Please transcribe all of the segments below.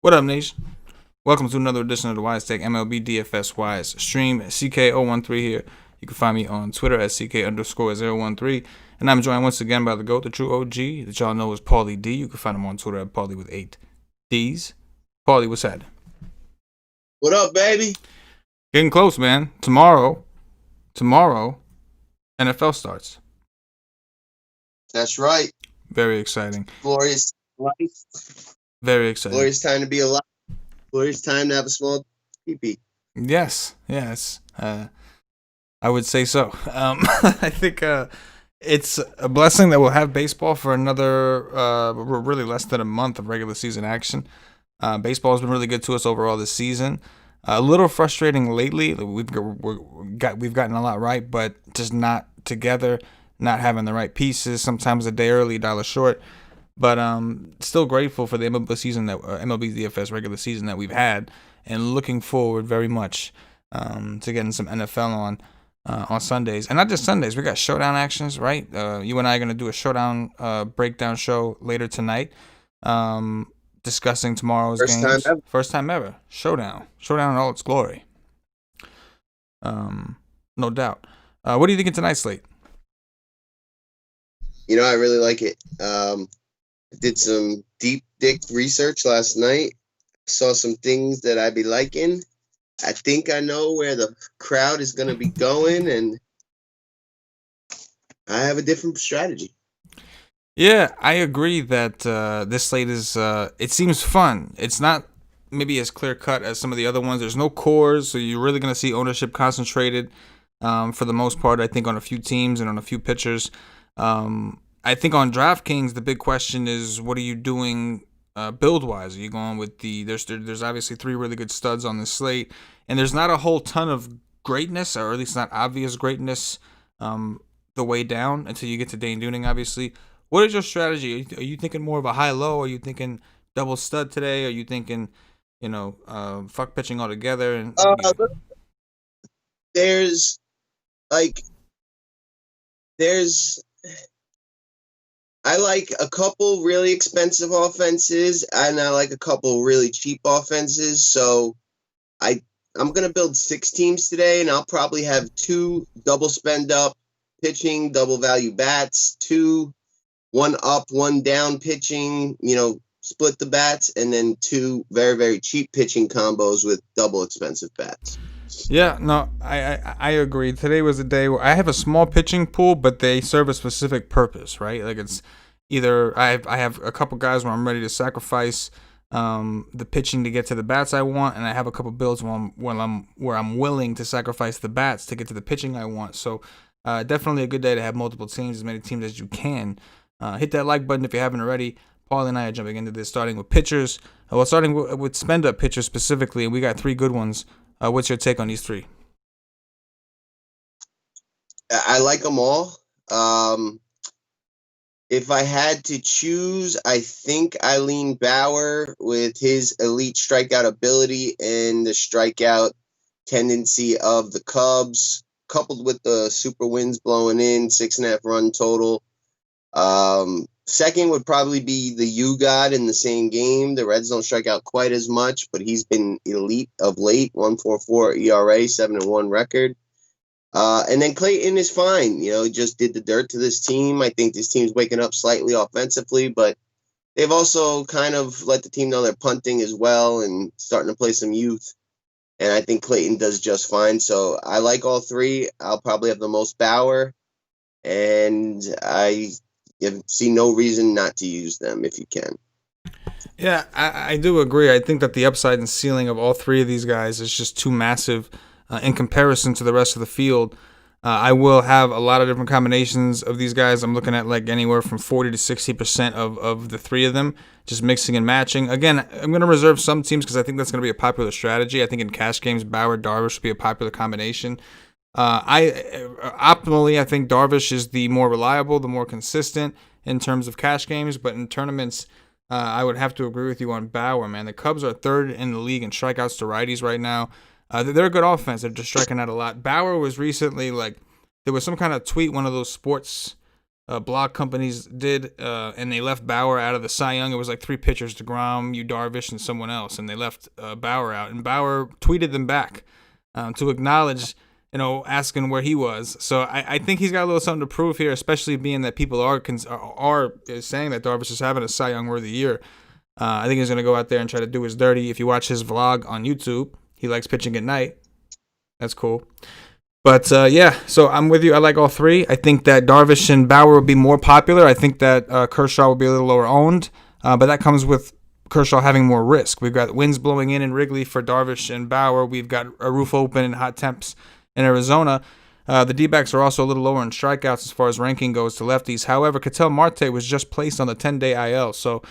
What up, nation? Welcome to another edition of the Wise Tech MLB DFS Wise stream. CK013 here. You can find me on Twitter at CK_013. And I'm joined once again by the GOAT, the true OG that y'all know is Paulie D. You can find him on Twitter at Paulie with 8 Ds. Paulie, what's happening? What up, baby? Getting close, man. Tomorrow, NFL starts. That's right. Very exciting. Glorious life. Very exciting. Glorious time to be alive. Glorious time to have a small pee-pee. Yes. I would say so. I think it's a blessing that we'll have baseball for another, really less than a month of regular season action. Baseball has been really good to us overall this season. A little frustrating lately. We've gotten a lot right, but just not together, not having the right pieces. Sometimes a day early, dollar short. But still grateful for the MLB season MLB DFS regular season that we've had, and looking forward very much to getting some NFL on Sundays, and not just Sundays. We got showdown actions, right? You and I are gonna do a showdown breakdown show later tonight, discussing tomorrow's games. First time ever. Showdown in all its glory. No doubt. What do you think of tonight's slate? You know, I really like it. I did some deep dick research last night. Saw some things that I be liking. I think I know where the crowd is going to be going, and I have a different strategy. Yeah, I agree that this slate is, it seems fun. It's not maybe as clear-cut as some of the other ones. There's no cores, so you're really going to see ownership concentrated for the most part, I think, on a few teams and on a few pitchers. I think on DraftKings, the big question is, what are you doing build-wise? Are you going with there's obviously 3 really good studs on this slate, and there's not a whole ton of greatness, or at least not obvious greatness the way down until you get to Dane Dooning, obviously. What is your strategy? Are you thinking more of a high-low? Are you thinking double stud today? Are you thinking, fuck pitching altogether? And there's I like a couple really expensive offenses, and I like a couple really cheap offenses. So I'm going to build 6 teams today, and I'll probably have 2 double spend up pitching, double value bats, 2 1 up, 1 down pitching, split the bats, and then 2 very, very cheap pitching combos with double expensive bats. Yeah, no, I agree. Today was a day where I have a small pitching pool, but they serve a specific purpose, right? Like, it's either I have a couple guys where I'm ready to sacrifice the pitching to get to the bats I want, and I have a couple builds where I'm willing to sacrifice the bats to get to the pitching I want. So definitely a good day to have multiple teams, as many teams as you can. Hit that like button if you haven't already. Paul and I are jumping into this, starting with pitchers. Starting with spend up pitchers specifically, and we got 3 good ones. What's your take on these 3? I like them all. If I had to choose, I think I lean Bauer with his elite strikeout ability and the strikeout tendency of the Cubs, coupled with the super wins blowing in, 6.5 run total. Second would probably be the U-God in the same game. The Reds don't strike out quite as much, but he's been elite of late. 1.44 ERA, 7-1 record. And then Clayton is fine. He just did the dirt to this team. I think this team's waking up slightly offensively, but they've also kind of let the team know they're punting as well and starting to play some youth. And I think Clayton does just fine. So I like all 3. I'll probably have the most Bauer, and I see no reason not to use them if you can. Yeah, I do agree. I think that the upside and ceiling of all 3 of these guys is just too massive in comparison to the rest of the field. I will have a lot of different combinations of these guys. I'm looking at like anywhere from 40 to 60% of the 3 of them, just mixing and matching. Again, I'm going to reserve some teams because I think that's going to be a popular strategy. I think in cash games, Bauer, Darvish would be a popular combination. Optimally, I think Darvish is the more reliable, the more consistent in terms of cash games, but in tournaments, I would have to agree with you on Bauer, man. The Cubs are 3rd in the league in strikeouts to righties right now. They're a good offense. They're just striking out a lot. Bauer was recently, there was some kind of tweet, one of those sports blog companies did, and they left Bauer out of the Cy Young. It was like 3 pitchers: DeGrom, Yu Darvish, and someone else, and they left Bauer out. And Bauer tweeted them back to acknowledge, asking where he was. So I think he's got a little something to prove here, especially being that people are saying that Darvish is having a Cy Young worthy year. I think he's going to go out there and try to do his dirty. If you watch his vlog on YouTube, he likes pitching at night. That's cool. But, so I'm with you. I like all 3. I think that Darvish and Bauer will be more popular. I think that Kershaw will be a little lower owned. But that comes with Kershaw having more risk. We've got winds blowing in Wrigley for Darvish and Bauer. We've got a roof open and hot temps in Arizona. The D-backs are also a little lower in strikeouts as far as ranking goes to lefties. However, Ketel Marte was just placed on the 10-day IL. So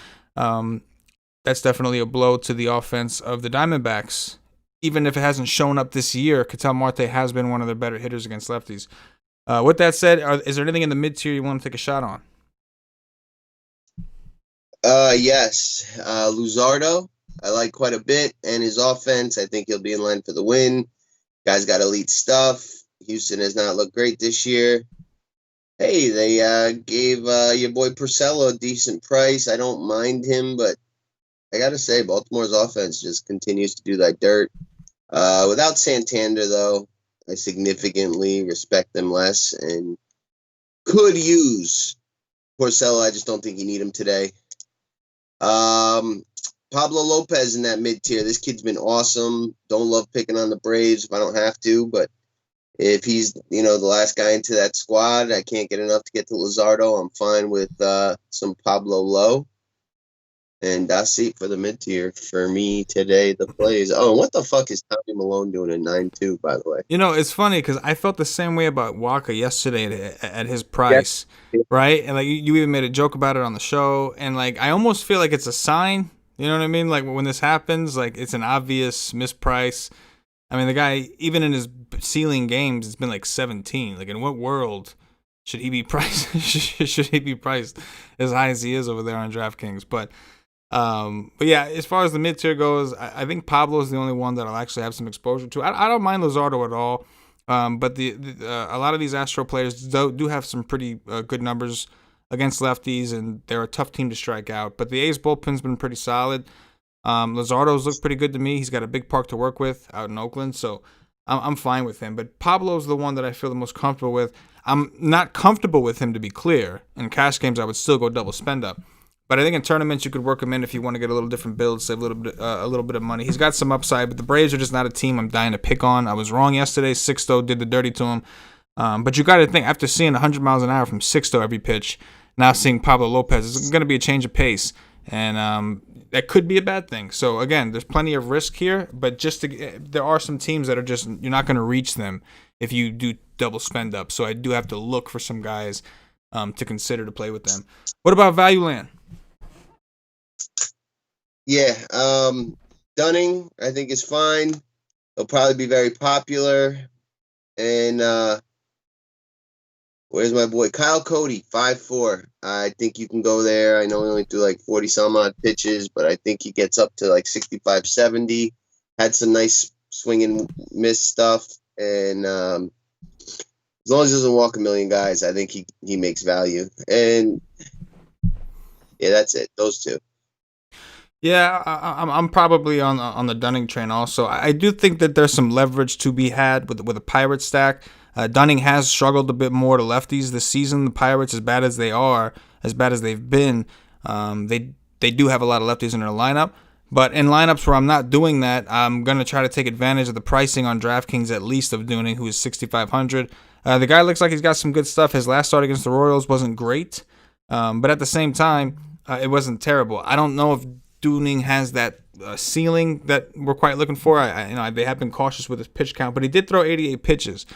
that's definitely a blow to the offense of the Diamondbacks. Even if it hasn't shown up this year, Ketel Marte has been one of their better hitters against lefties. With that said, is there anything in the mid-tier you want to take a shot on? Yes. Luzardo, I like quite a bit. And his offense, I think he'll be in line for the win. Guy's got elite stuff. Houston has not looked great this year. Hey, they gave your boy Purcell a decent price. I don't mind him, but I got to say, Baltimore's offense just continues to do that dirt. Without Santander, though, I significantly respect them less and could use Porcello. I just don't think you need him today. Pablo Lopez in that mid-tier. This kid's been awesome. Don't love picking on the Braves if I don't have to, but if he's, the last guy into that squad, I can't get enough to get to Luzardo. I'm fine with some Pablo Lowe. And that's it for the mid-tier for me today, the plays. Oh, what the fuck is Tommy Malone doing in 9-2, by the way? It's funny because I felt the same way about Waka yesterday at his price, right? And, you even made a joke about it on the show. And, I almost feel like it's a sign. You know what I mean? When this happens, it's an obvious misprice. I mean, the guy, even in his ceiling games, it's been 17. In what world should he be priced? should he be priced as high as he is over there on DraftKings? But yeah, as far as the mid tier goes, I think Pablo is the only one that I'll actually have some exposure to. I don't mind Luzardo at all, but a lot of these Astro players do have some pretty good numbers against lefties, and they're a tough team to strike out. But the A's bullpen's been pretty solid. Luzardo's looked pretty good to me. He's got a big park to work with out in Oakland, so I'm fine with him. But Pablo's the one that I feel the most comfortable with. I'm not comfortable with him, to be clear. In cash games, I would still go double spend up. But I think in tournaments you could work him in if you want to get a little different build, save a little bit of money. He's got some upside, but the Braves are just not a team I'm dying to pick on. I was wrong yesterday. Sixto did the dirty to him. But you got to think, after seeing 100 miles an hour from Sixto every pitch, now seeing Pablo Lopez, it's going to be a change of pace. And that could be a bad thing. So, again, there's plenty of risk here. But there are some teams that are just, you're not going to reach them if you do double spend up. So I do have to look for some guys to consider to play with them. What about Value Land? Yeah, Dunning, I think, is fine. He'll probably be very popular. And where's my boy? Kyle Cody, 5'4". I think you can go there. I know he only threw 40-some-odd pitches, but I think he gets up to 65, 70. Had some nice swing and miss stuff. And as long as he doesn't walk a million guys, I think he makes value. And, yeah, that's it. Those two. Yeah, I'm probably on the Dunning train also. I do think that there's some leverage to be had with a Pirate stack. Dunning has struggled a bit more to lefties this season. The Pirates, as bad as they are, as bad as they've been, they do have a lot of lefties in their lineup. But in lineups where I'm not doing that, I'm going to try to take advantage of the pricing on DraftKings, at least, of Dunning, who is 6,500. The guy looks like he's got some good stuff. His last start against the Royals wasn't great, but at the same time, it wasn't terrible. I don't know if Dunning has that ceiling that we're quite looking for. They have been cautious with his pitch count, but he did throw 88 pitches,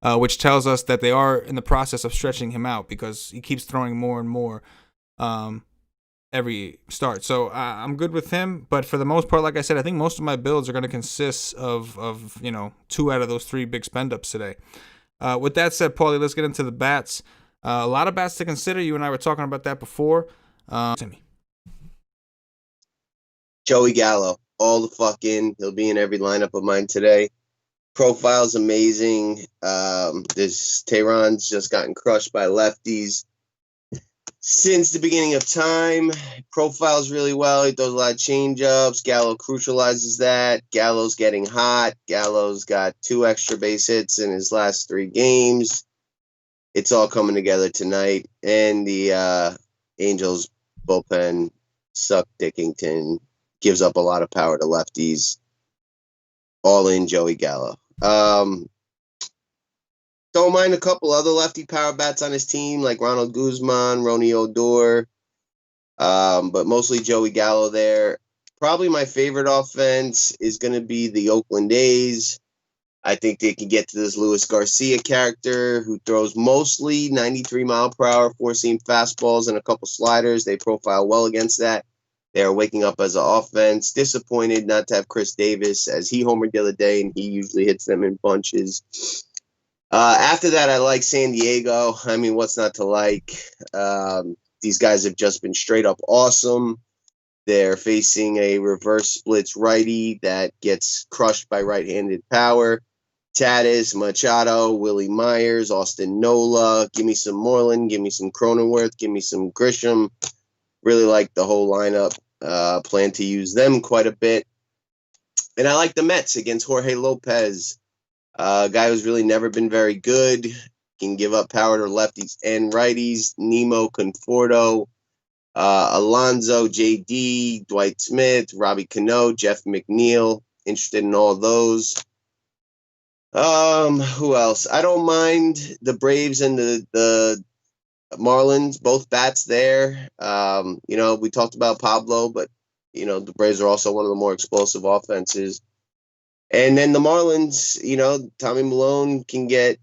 which tells us that they are in the process of stretching him out because he keeps throwing more and more every start. So I'm good with him, but for the most part, like I said, I think most of my builds are going to consist of 2 out of those 3 big spend ups today. With that said, Paulie, let's get into the bats. A lot of bats to consider. You and I were talking about that before. Timmy. Joey Gallo, all the fucking. He'll be in every lineup of mine today. Profile's amazing. This Tehran's just gotten crushed by lefties. since the beginning of time. Profiles really well. He throws a lot of changeups. Gallo crucializes that. Gallo's getting hot. Gallo's got 2 extra base hits in his last 3 games. It's all coming together tonight. And the Angels bullpen, Suck Dickington, gives up a lot of power to lefties. All in Joey Gallo. Don't mind a couple other lefty power bats on his team, like Ronald Guzman, Ronnie Odor, but mostly Joey Gallo there. Probably my favorite offense is going to be the Oakland A's. I think they can get to this Luis Garcia character who throws mostly 93-mile-per-hour four-seam fastballs and a couple sliders. They profile well against that. They are waking up as an offense. Disappointed not to have Chris Davis, as he homered the other day, and he usually hits them in bunches. After that, I like San Diego. I mean, what's not to like? These guys have just been straight up awesome. They're facing a reverse splits righty that gets crushed by right-handed power. Tatis, Machado, Willie Myers, Austin Nola. Give me some Moreland. Give me some Cronenworth. Give me some Grisham. Really like the whole lineup. Plan to use them quite a bit. And I like the Mets against Jorge Lopez. A guy who's really never been very good. Can give up power to lefties and righties. Nemo Conforto. Alonso, JD, Dwight Smith, Robbie Cano, Jeff McNeil. Interested in all those. Who else? I don't mind the Braves and the Marlins, both bats there. We talked about Pablo, but the Braves are also one of the more explosive offenses. And then the Marlins, Tommy Milone can get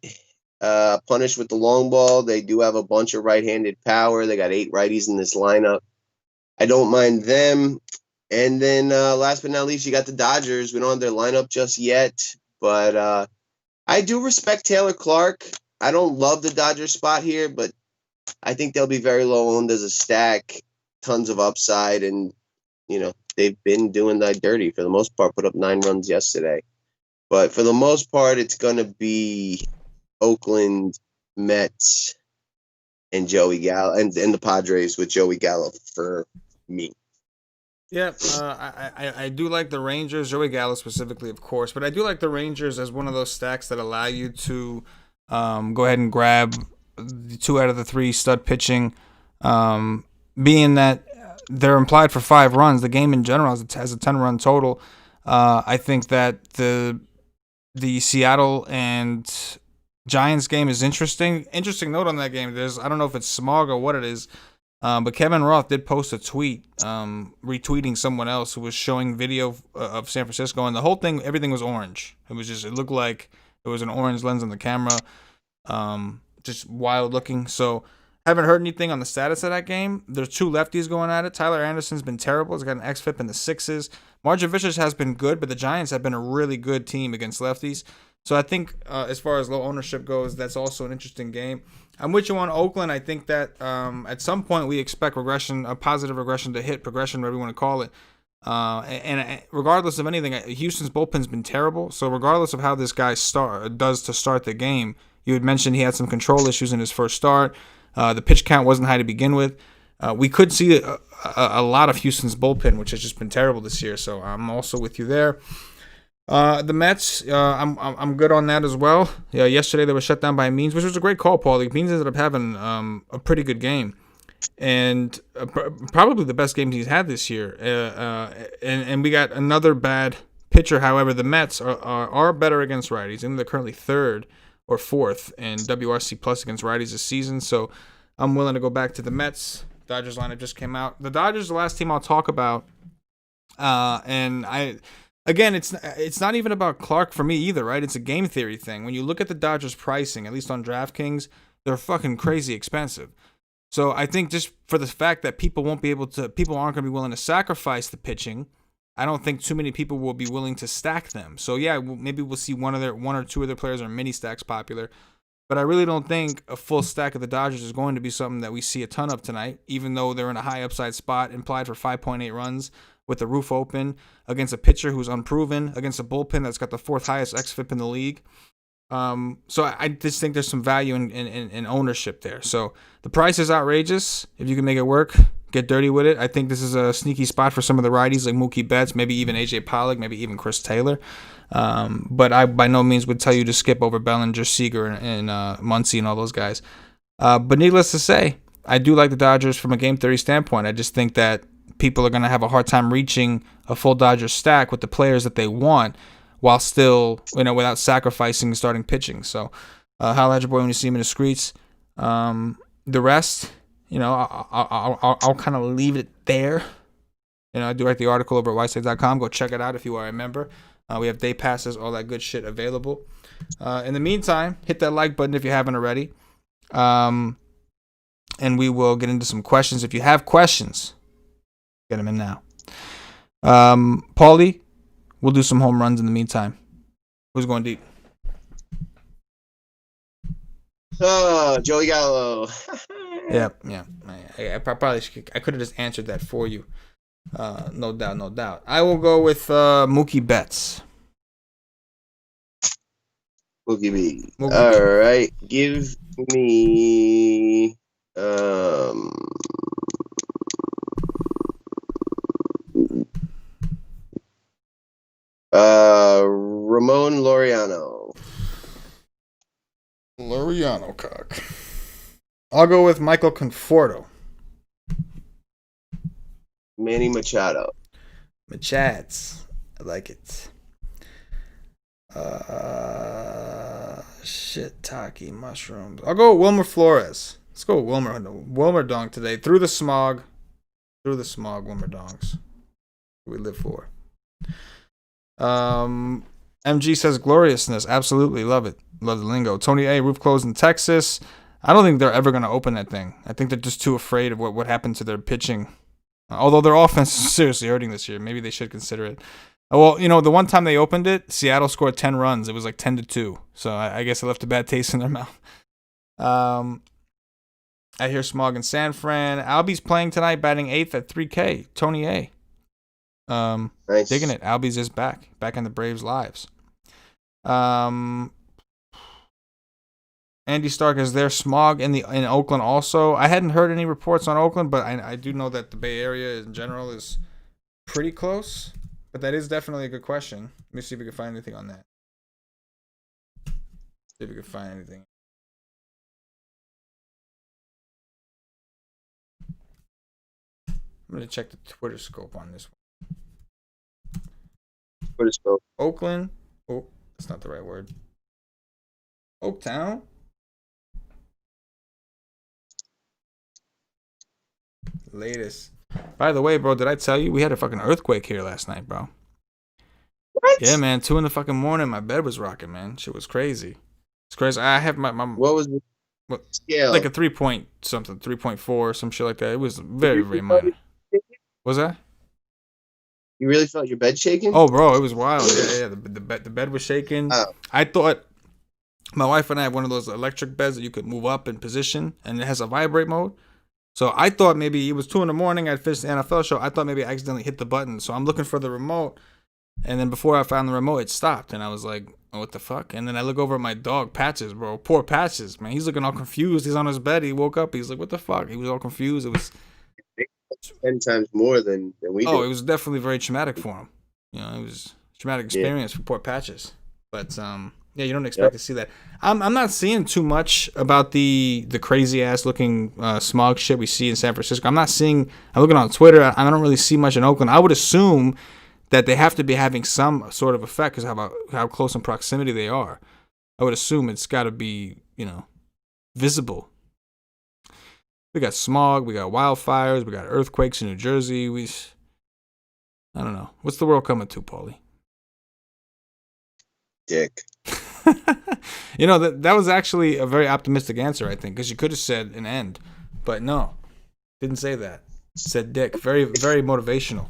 punished with the long ball. They do have a bunch of right-handed power. They got 8 righties in this lineup. I don't mind them. And then last but not least, you got the Dodgers. We don't have their lineup just yet, but I do respect Taylor Clark. I don't love the Dodgers spot here, but I think they'll be very low owned as a stack, tons of upside, and they've been doing that dirty for the most part. Put up 9 runs yesterday, but for the most part, it's going to be Oakland, Mets, and Joey Gallo, and the Padres with Joey Gallo for me. Yeah, I do like the Rangers, Joey Gallo specifically, of course, but I do like the Rangers as one of those stacks that allow you to go ahead and grab 2 out of the 3 stud pitching, being that they're implied for 5 runs. The game in general has a 10-run total. I think that the Seattle and Giants game is interesting. Interesting note on that game. I don't know if it's smog or what it is, but Kevin Roth did post a tweet retweeting someone else who was showing video of San Francisco, and the whole thing, everything was orange. It looked like it was an orange lens on the camera. Just wild looking. So haven't heard anything on the status of that game. There's 2 lefties going at it. Tyler Anderson's been terrible. He's got an xFIP in the 6s. Margin Vicious has been good, but the Giants have been a really good team against lefties. So I think as far as low ownership goes, that's also an interesting game. I'm with you on Oakland. I think that at some point we expect regression, a positive regression to hit progression, whatever you want to call it. And regardless of anything, Houston's bullpen's been terrible. So regardless of how this guy does to start the game, you had mentioned he had some control issues in his first start. The pitch count wasn't high to begin with. We could see a lot of Houston's bullpen, which has just been terrible this year. So I'm also with you there. The Mets, I'm good on that as well. Yeah, yesterday they were shut down by Means, which was a great call, Paulie. Means ended up having a pretty good game, and probably the best game he's had this year. And we got another bad pitcher. However, the Mets are better against righties, and they're currently 3rd or 4th in WRC plus against righties this season. So I'm willing to go back to the Mets. Dodgers lineup just came out. The Dodgers, the last team I'll talk about, and again, it's not even about Clark for me either, right? It's a game theory thing. When you look at the Dodgers pricing, at least on DraftKings, they're fucking crazy expensive. So I think just for the fact that people aren't going to be willing to sacrifice the pitching, I don't think too many people will be willing to stack them. So yeah, maybe we'll see one or 2 of their players are mini stacks popular. But I really don't think a full stack of the Dodgers is going to be something that we see a ton of tonight, even though they're in a high upside spot, implied for 5.8 runs with the roof open, against a pitcher who's unproven, against a bullpen that's got the 4th highest xFIP in the league. So I just think there's some value in ownership there. So the price is outrageous. If you can make it work, get dirty with it. I think this is a sneaky spot for some of the righties like Mookie Betts, maybe even AJ Pollock, maybe even Chris Taylor. But I by no means would tell you to skip over Bellinger, Seager, and Muncy and all those guys. But needless to say, I do like the Dodgers from a game theory standpoint. I just think that people are going to have a hard time reaching a full Dodgers stack with the players that they want while still, without sacrificing starting pitching. So, holla at your boy when you see him in the streets. The rest, I'll kind of leave it there. I do write the article over at whiteside.com. Go check it out if you are a member. We have day passes, all that good shit available. In the meantime, hit that like button if you haven't already. And we will get into some questions. If you have questions, get them in now. Paulie, we'll do some home runs in the meantime. Who's going deep? Joey Gallo. Yeah. I could have just answered that for you. No doubt. I will go with Mookie Betts. Mookie B. All right. Give me Ramon Laureano. Cock. I'll go with Michael Conforto. Manny Machado. Machads. I like it. Shiitake mushrooms. I'll go with Wilmer Flores. Let's go with Wilmer. Wilmer Dong today. Through the smog, Wilmer Dongs. We live for. MG says gloriousness. Absolutely love it. Love the lingo. Tony A. Roof closed in Texas. I don't think they're ever going to open that thing. I think they're just too afraid of what happened to their pitching. Although their offense is seriously hurting this year. Maybe they should consider it. Well, the one time they opened it, Seattle scored 10 runs. It was like 10-2. So I guess it left a bad taste in their mouth. I hear smog in San Fran. Albie's playing tonight, batting 8th at 3K. Tony A. Nice. Digging it. Albie's is back in the Braves' lives. Andy Stark is there. Smog in Oakland also. I hadn't heard any reports on Oakland, but I do know that the Bay Area in general is pretty close. But that is definitely a good question. Let me see if we can find anything on that. See if we can find anything. I'm going to check the Twitter scope on this one. Twitter scope. Oakland. Oh, that's not the right word. Oaktown. Latest. By the way, bro, did I tell you we had a fucking earthquake here last night, bro? What? Yeah, man. 2 a.m, my bed was rocking, man. Shit was crazy. It's crazy. I have my What was the scale? like a 3.4, some shit like that. It was very, very minor. What was that? You really felt your bed shaking? Oh, bro, it was wild. Yeah. The bed was shaking. Oh. I thought my wife and I have one of those electric beds that you could move up in position, and it has a vibrate mode. So I thought maybe it was 2 a.m. I'd finished the NFL show. I thought maybe I accidentally hit the button. So I'm looking for the remote. And then before I found the remote, it stopped. And I was like, oh, what the fuck? And then I look over at my dog, Patches, bro. Poor Patches, man. He's looking all confused. He's on his bed. He woke up. He's like, what the fuck? He was all confused. It was 10 times more than we did. Oh, it was definitely very traumatic for him. It was a traumatic experience for poor Patches. But yeah, you don't expect to see that. I'm not seeing too much about the crazy ass looking smog shit we see in San Francisco. I'm looking on Twitter. I don't really see much in Oakland. I would assume that they have to be having some sort of effect because of how close in proximity they are. I would assume it's got to be, visible. We got smog, we got wildfires, we got earthquakes in New Jersey. I don't know. What's the world coming to, Paulie? Dick. That was actually a very optimistic answer, I think, because you could have said an end, but no, didn't say that. Said dick. Very, very motivational.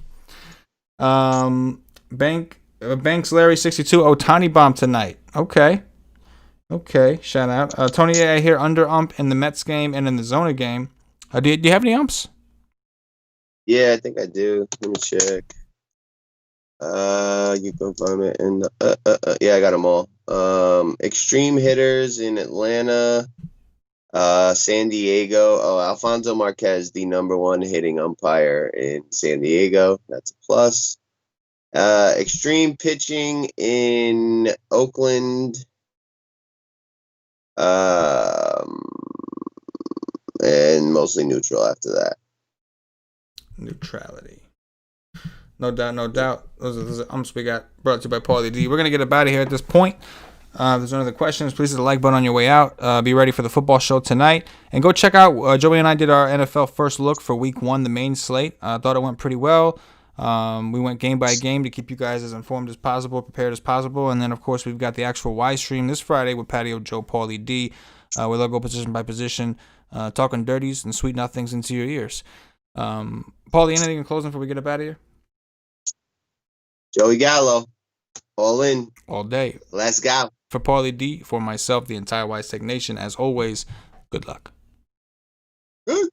Banks Larry 62 Otani bomb tonight. Okay, shout out. Tony A, I hear under ump in the Mets game and in the Zona game. Do you have any umps? Yeah, I think I do. Let me check. You can find it in yeah, I got them all. Extreme hitters in Atlanta, San Diego. Oh, Alfonso Marquez, the #1 hitting umpire in San Diego. That's a plus. Extreme pitching in Oakland. And mostly neutral after that. Neutrality. No doubt, no doubt. Those are umps we got brought to you by Paulie D. We're going to get up out of here at this point. If there's no other questions, please hit the like button on your way out. Be ready for the football show tonight. And go check out, Joey and I did our NFL first look for week 1, the main slate. I thought it went pretty well. We went game by game to keep you guys as informed as possible, prepared as possible. And then, of course, we've got the actual Y stream this Friday with Patio Joe Paulie D. Where they'll go position by position, talking dirties and sweet nothings into your ears. Paulie, anything in closing before we get up out of here? Joey Gallo, all in. All day. Let's go. For Paulie D, for myself, the entire Wise Tech Nation, as always, good luck. Good.